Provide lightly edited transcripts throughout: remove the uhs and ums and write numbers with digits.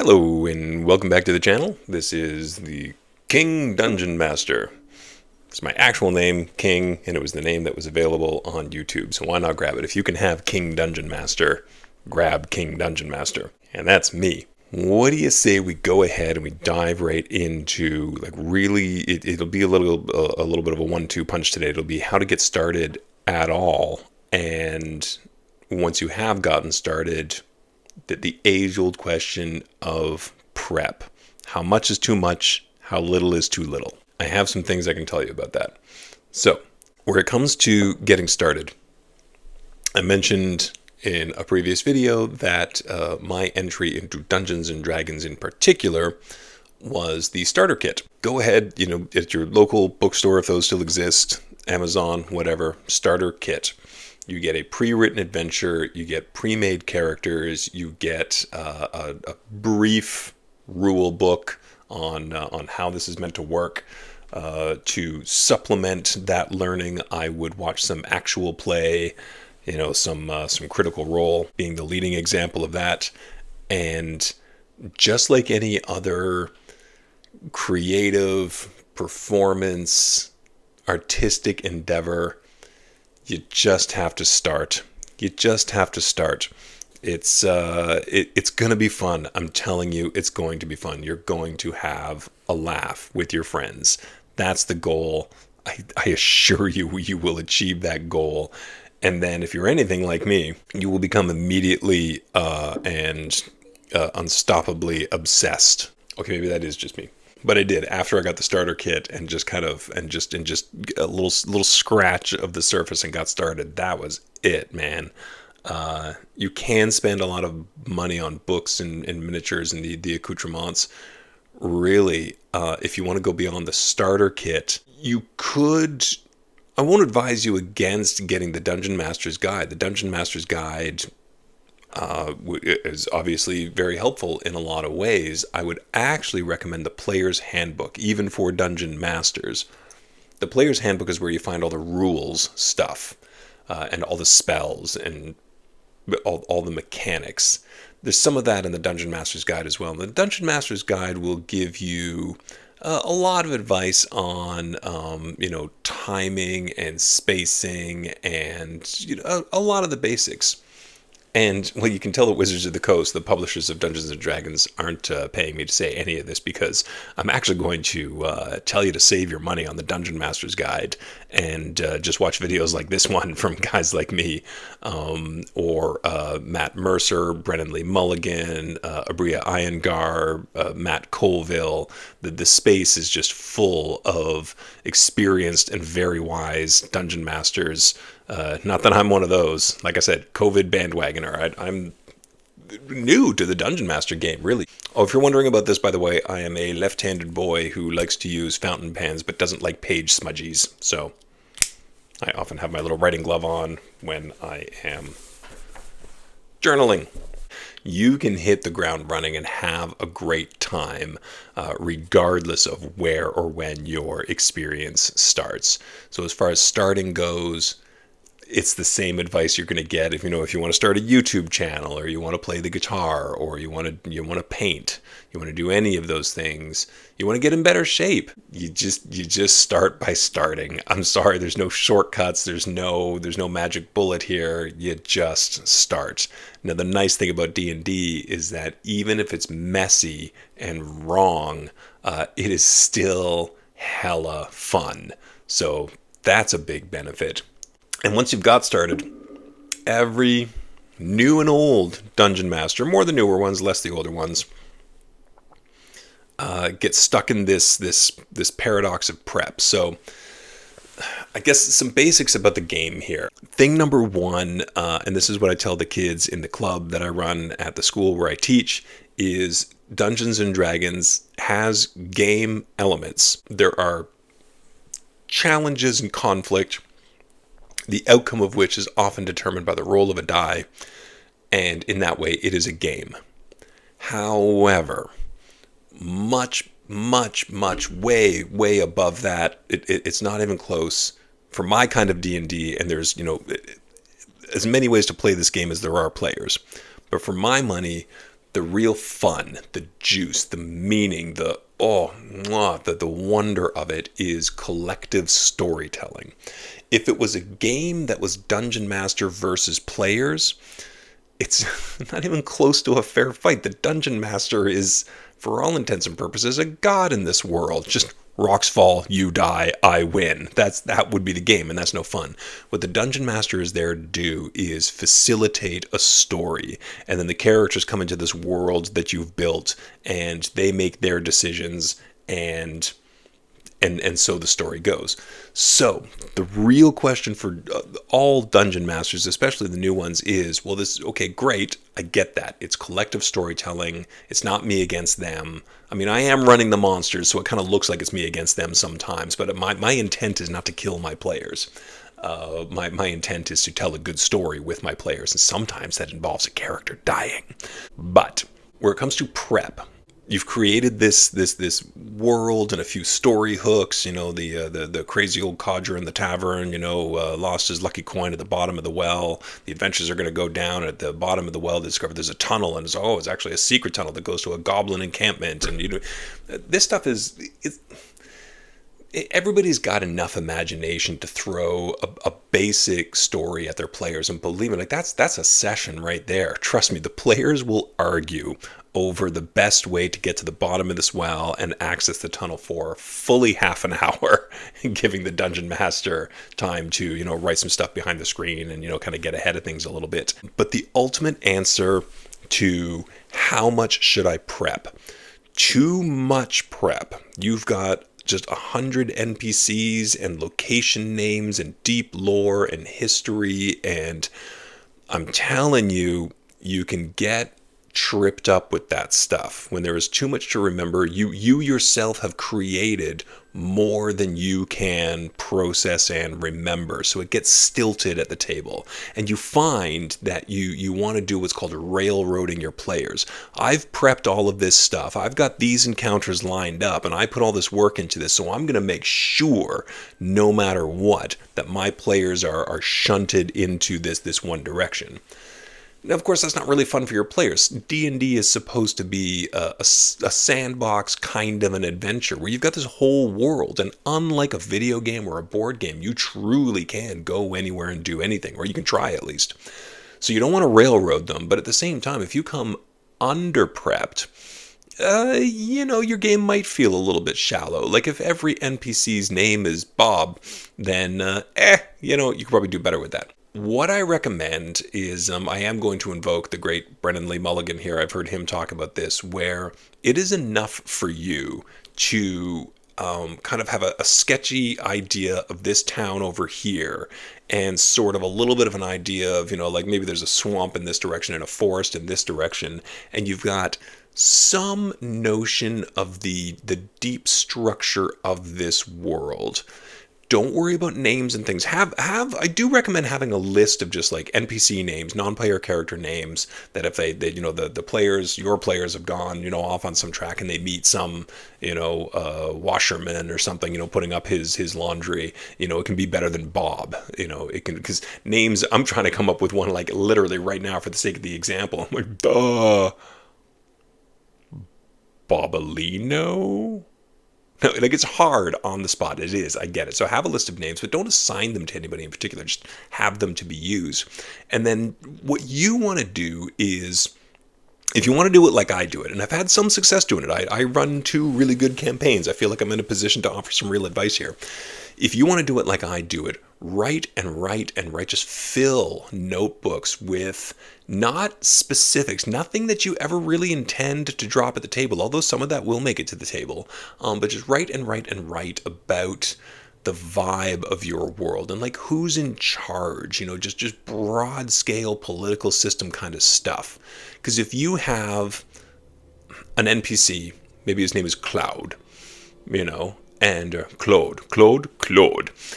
Hello and welcome back to the channel. This is the King Dungeon Master. It's my actual name, King, and it was the name that was available on YouTube, so why not grab it? If you can have King Dungeon Master, grab King Dungeon Master. And that's me. What do you say we go ahead and we dive right into, really, it'll be a little bit of a 1-2 punch today. It'll be how to get started at all, and once you have gotten started, the age-old question of prep. How much is too much? How little is too little? I have some things I can tell you about that. So, where it comes to getting started, I mentioned in a previous video that my entry into Dungeons and Dragons in particular was the starter kit. Go ahead, at your local bookstore, if those still exist, Amazon, whatever, starter kit. You get a pre-written adventure, you get pre-made characters, you get a brief rule book on how this is meant to work. To supplement that learning, I would watch some actual play, some Critical Role being the leading example of that. And just like any other creative performance, artistic endeavor, you just have to start. It's going to be fun. I'm telling you, it's going to be fun. You're going to have a laugh with your friends. That's the goal. I assure you, you will achieve that goal. And then if you're anything like me, you will become immediately and unstoppably obsessed. Okay, maybe that is just me. But I did after I got the starter kit and just a little scratch of the surface and got started. That was it, man. You can spend a lot of money on books and miniatures and the accoutrements. Really, if you want to go beyond the starter kit, you could. I won't advise you against getting the Dungeon Master's Guide. The Dungeon Master's Guide is obviously very helpful in a lot of ways. I would actually recommend the Player's Handbook, even for Dungeon Masters. The Player's Handbook is where you find all the rules stuff, and all the spells, and all the mechanics. There's some of that in the Dungeon Master's Guide as well. And the Dungeon Master's Guide will give you a lot of advice on, timing and spacing and a lot of the basics. And, well, you can tell that Wizards of the Coast, the publishers of Dungeons & Dragons, aren't paying me to say any of this, because I'm actually going to tell you to save your money on the Dungeon Master's Guide and just watch videos like this one from guys like me, or Matt Mercer, Brennan Lee Mulligan, Abria Iyengar, Matt Colville. The space is just full of experienced and very wise dungeon masters. Not that I'm one of those. Like I said, COVID bandwagoner. I'm new to the Dungeon Master game, really. Oh, if you're wondering about this, by the way, I am a left-handed boy who likes to use fountain pens but doesn't like page smudgies. So I often have my little writing glove on when I am journaling. You can hit the ground running and have a great time, regardless of where or when your experience starts. So as far as starting goes, it's the same advice you're going to get if you want to start a YouTube channel, or you want to play the guitar, or you want to paint, you want to do any of those things, you want to get in better shape. You just start by starting. I'm sorry, there's no shortcuts, there's no magic bullet here. You just start. Now, the nice thing about D&D is that even if it's messy and wrong, it is still hella fun. So that's a big benefit. And once you've got started, every new and old dungeon master, more the newer ones, less the older ones, get stuck in this paradox of prep. So I guess some basics about the game here. Thing number one, and this is what I tell the kids in the club that I run at the school where I teach, is Dungeons and Dragons has game elements. There are challenges and conflict, the outcome of which is often determined by the roll of a die, and in that way, it is a game. However, much, way above that, it's not even close for my kind of D&D, and there's, as many ways to play this game as there are players. But for my money, The real fun, the juice, the meaning, the wonder of it is collective storytelling. If it was a game that was Dungeon Master versus players, it's not even close to a fair fight. The Dungeon Master is, for all intents and purposes, a god in this world. Just rocks fall, you die, I win. That would be the game, and that's no fun. What the Dungeon Master is there to do is facilitate a story, and then the characters come into this world that you've built, and they make their decisions, and so the story goes. So the real question for all dungeon masters, especially the new ones, is, well, this, okay, great, I get that. It's collective storytelling. It's not me against them. I mean, I am running the monsters, so it kind of looks like it's me against them sometimes, but my intent is not to kill my players. My intent is to tell a good story with my players, and sometimes that involves a character dying. But where it comes to prep, you've created this world and a few story hooks. You know, the crazy old codger in the tavern, lost his lucky coin at the bottom of the well. The adventures are going to go down at the bottom of the well. They discover there's a tunnel, and it's actually a secret tunnel that goes to a goblin encampment. And this stuff everybody's got enough imagination to throw a basic story at their players, and believe me, like that's a session right there. Trust me, the players will argue over the best way to get to the bottom of this well and access the tunnel for fully half an hour, giving the dungeon master time to, write some stuff behind the screen and, kind of get ahead of things a little bit. But the ultimate answer to how much should I prep? Too much prep. You've got just 100 NPCs and location names and deep lore and history, and I'm telling you, you can get tripped up with that stuff. When there is too much to remember, you yourself have created more than you can process and remember, so it gets stilted at the table, and you find that you want to do what's called railroading your players. I've prepped all of this stuff, I've got these encounters lined up, and I put all this work into this, so I'm going to make sure, no matter what, that my players are shunted into this one direction. Now, of course, that's not really fun for your players. D&D is supposed to be a sandbox kind of an adventure where you've got this whole world, and unlike a video game or a board game, you truly can go anywhere and do anything, or you can try at least. So you don't want to railroad them, but at the same time, if you come under-prepped, your game might feel a little bit shallow. Like if every NPC's name is Bob, then, you could probably do better with that. What I recommend is, I am going to invoke the great Brennan Lee Mulligan here. I've heard him talk about this, where it is enough for you to kind of have a sketchy idea of this town over here, and sort of a little bit of an idea of, like maybe there's a swamp in this direction and a forest in this direction, and you've got some notion of the deep structure of this world. Don't worry about names and things. I do recommend having a list of just like NPC names, non-player character names, that if they the players, your players have gone, off on some track and they meet some, washerman or something, putting up his laundry, it can be better than Bob, it can, because names, I'm trying to come up with one like literally right now for the sake of the example. I'm like, Bobalino? No, like it's hard on the spot. It is. I get it. So have a list of names, but don't assign them to anybody in particular. Just have them to be used. And then what you want to do is, if you want to do it like I do it, and I've had some success doing it. I run 2 really good campaigns. I feel like I'm in a position to offer some real advice here. If you want to do it like I do it, write and write and write. Just fill notebooks with not specifics, nothing that you ever really intend to drop at the table, although some of that will make it to the table. But just write and write and write about the vibe of your world and like who's in charge, just broad scale political system kind of stuff. Because if you have an NPC, maybe his name is Cloud, and Claude.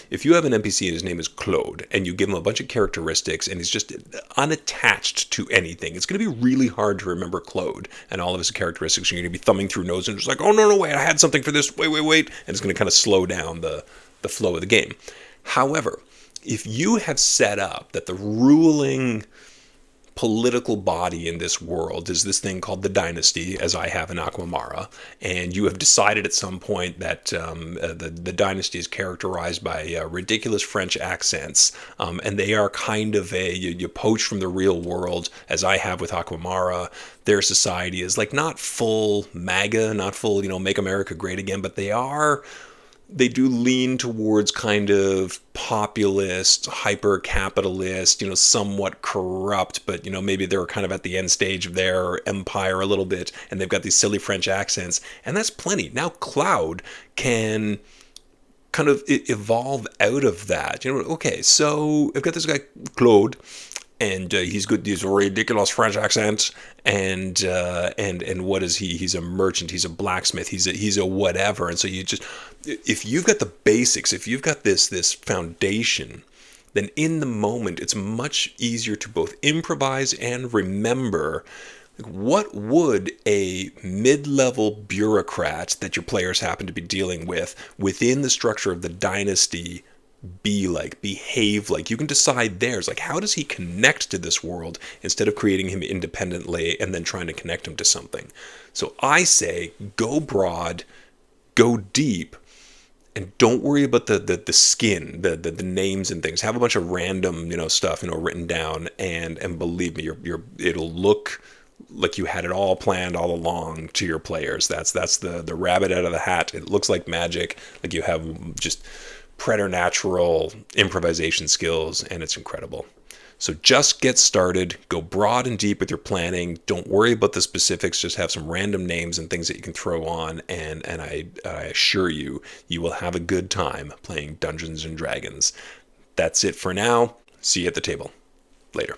If you have an NPC and his name is Claude, and you give him a bunch of characteristics, and he's just unattached to anything, it's going to be really hard to remember Claude and all of his characteristics. You're going to be thumbing through notes and just like, oh, no, wait, I had something for this, wait, and it's going to kind of slow down the flow of the game. However, if you have set up that the ruling political body in this world is this thing called the dynasty, as I have in Aquamara, and you have decided at some point that the dynasty is characterized by ridiculous French accents, and they are kind of you poach from the real world, as I have with Aquamara. Their society is like not full MAGA, not full, make America great again, but they do lean towards kind of populist, hyper-capitalist, somewhat corrupt, but, maybe they're kind of at the end stage of their empire a little bit, and they've got these silly French accents, and that's plenty. Now Cloud can kind of evolve out of that. Okay, so I've got this guy, Claude, and he's got these ridiculous French accents, and what is he? He's a merchant. He's a blacksmith. He's a whatever. And so if you've got the basics, if you've got this foundation, then in the moment it's much easier to both improvise and remember. What would a mid-level bureaucrat that your players happen to be dealing with within the structure of the dynasty be like, behave like? You can decide theirs. Like, how does he connect to this world instead of creating him independently and then trying to connect him to something? So I say, go broad, go deep, and don't worry about the skin, the names and things. Have a bunch of random, stuff, written down, and believe me, it'll look like you had it all planned all along to your players. That's the rabbit out of the hat. It looks like magic, like you have just preternatural improvisation skills, and it's incredible. So just get started, go broad and deep with your planning. Don't worry about the specifics, just have some random names and things that you can throw on, and I assure you, you will have a good time playing Dungeons and Dragons. That's it for now. See you at the table. Later.